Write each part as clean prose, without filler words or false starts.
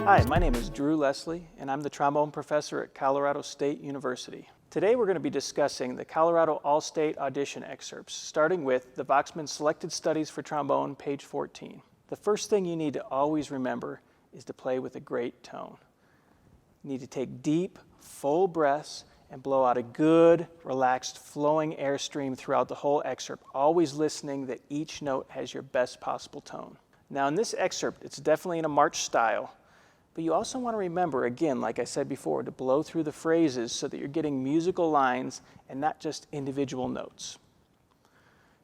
Hi, my name is Drew Leslie, and I'm the trombone professor at Colorado State University. Today we're going to be discussing the Colorado All-State audition excerpts, starting with the Vox Men Selected Studies for trombone, page 14. The first thing you need to always remember is to play with a great tone. You need to take deep, full breaths and blow out a good, relaxed, flowing airstream throughout the whole excerpt, always listening that each note has your best possible tone. Now in this excerpt, it's definitely in a march style, but you also want to remember, again, like I said before, to blow through the phrases so that you're getting musical lines and not just individual notes.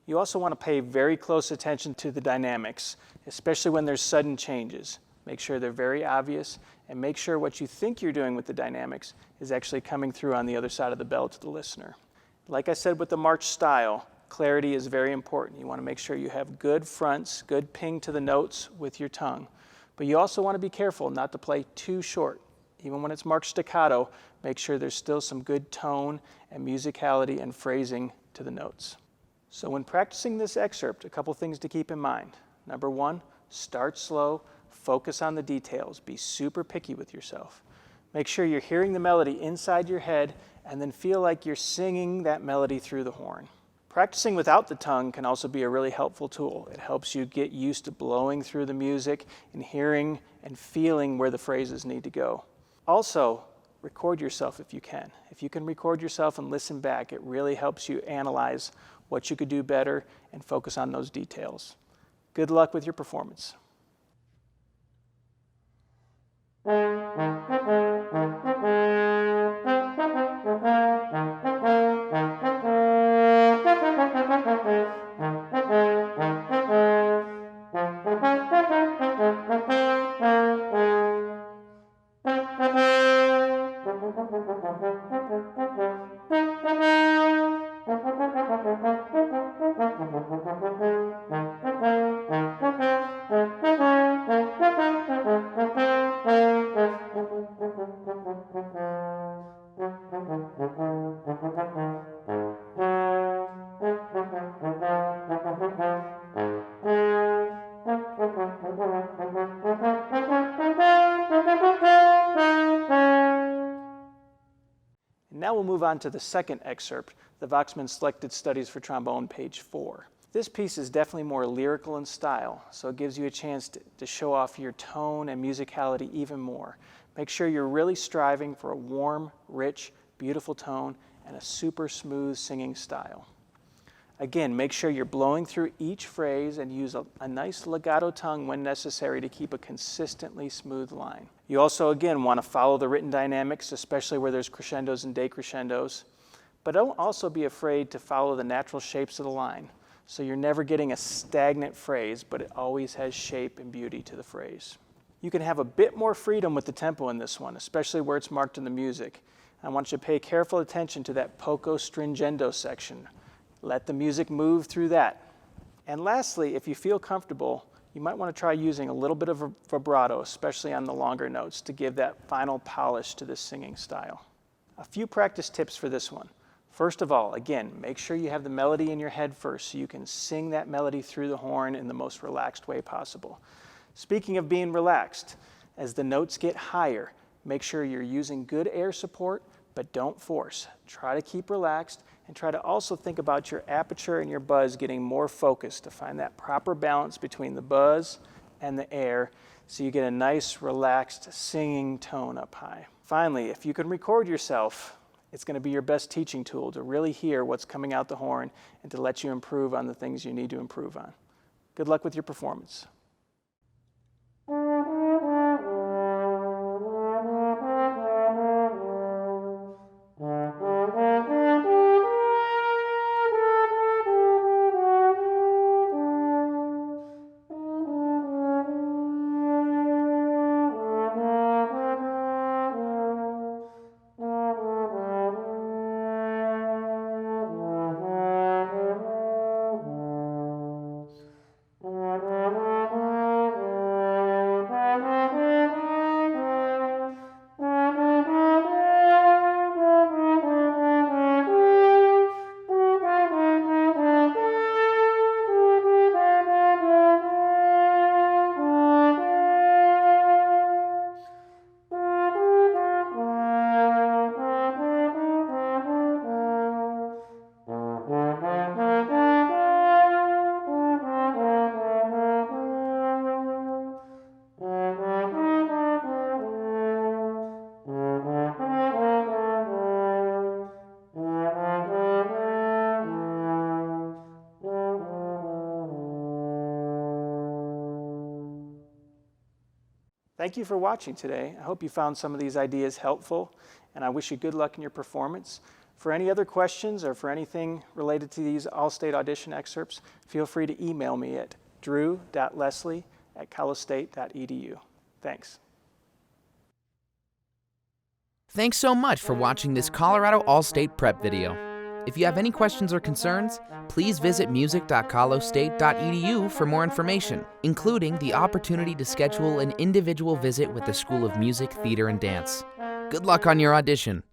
You also want to pay very close attention to the dynamics, especially when there's sudden changes. Make sure they're very obvious, and make sure what you think you're doing with the dynamics is actually coming through on the other side of the bell to the listener. Like I said with the march style, clarity is very important. You want to make sure you have good fronts, good ping to the notes with your tongue. But you also want to be careful not to play too short. Even when it's marked staccato, make sure there's still some good tone and musicality and phrasing to the notes. So when practicing this excerpt, a couple things to keep in mind. Number one, start slow, focus on the details, be super picky with yourself. Make sure you're hearing the melody inside your head and then feel like you're singing that melody through the horn. Practicing without the tongue can also be a really helpful tool. It helps you get used to blowing through the music and hearing and feeling where the phrases need to go. Also, record yourself if you can. If you can record yourself and listen back, it really helps you analyze what you could do better and focus on those details. Good luck with your performance. Now we'll move on to the second excerpt, the Vox Men Selected Studies for trombone, page 4. This piece is definitely more lyrical in style, so it gives you a chance to show off your tone and musicality even more. Make sure you're really striving for a warm, rich, beautiful tone and a super smooth singing style. Again, make sure you're blowing through each phrase and use a nice legato tongue when necessary to keep a consistently smooth line. You also, again, want to follow the written dynamics, especially where there's crescendos and decrescendos. But don't also be afraid to follow the natural shapes of the line. So you're never getting a stagnant phrase, but it always has shape and beauty to the phrase. You can have a bit more freedom with the tempo in this one, especially where it's marked in the music. I want you to pay careful attention to that poco stringendo section. Let the music move through that. And lastly, if you feel comfortable, you might want to try using a little bit of vibrato, especially on the longer notes, to give that final polish to this singing style. A few practice tips for this one. First of all, again, make sure you have the melody in your head first so you can sing that melody through the horn in the most relaxed way possible. Speaking of being relaxed, as the notes get higher, make sure you're using good air support, but don't force. Try to keep relaxed and try to also think about your aperture and your buzz getting more focused to find that proper balance between the buzz and the air so you get a nice, relaxed, singing tone up high. Finally, if you can record yourself, it's going to be your best teaching tool to really hear what's coming out the horn and to let you improve on the things you need to improve on. Good luck with your performance. Thank you for watching today. I hope you found some of these ideas helpful, and I wish you good luck in your performance. For any other questions or for anything related to these all-state audition excerpts, feel free to email me at drew.leslie@calostate.edu. Thanks. Thanks so much for watching this Colorado All-State Prep video. If you have any questions or concerns, please visit music.calostate.edu for more information, including the opportunity to schedule an individual visit with the School of Music, Theater, and Dance. Good luck on your audition.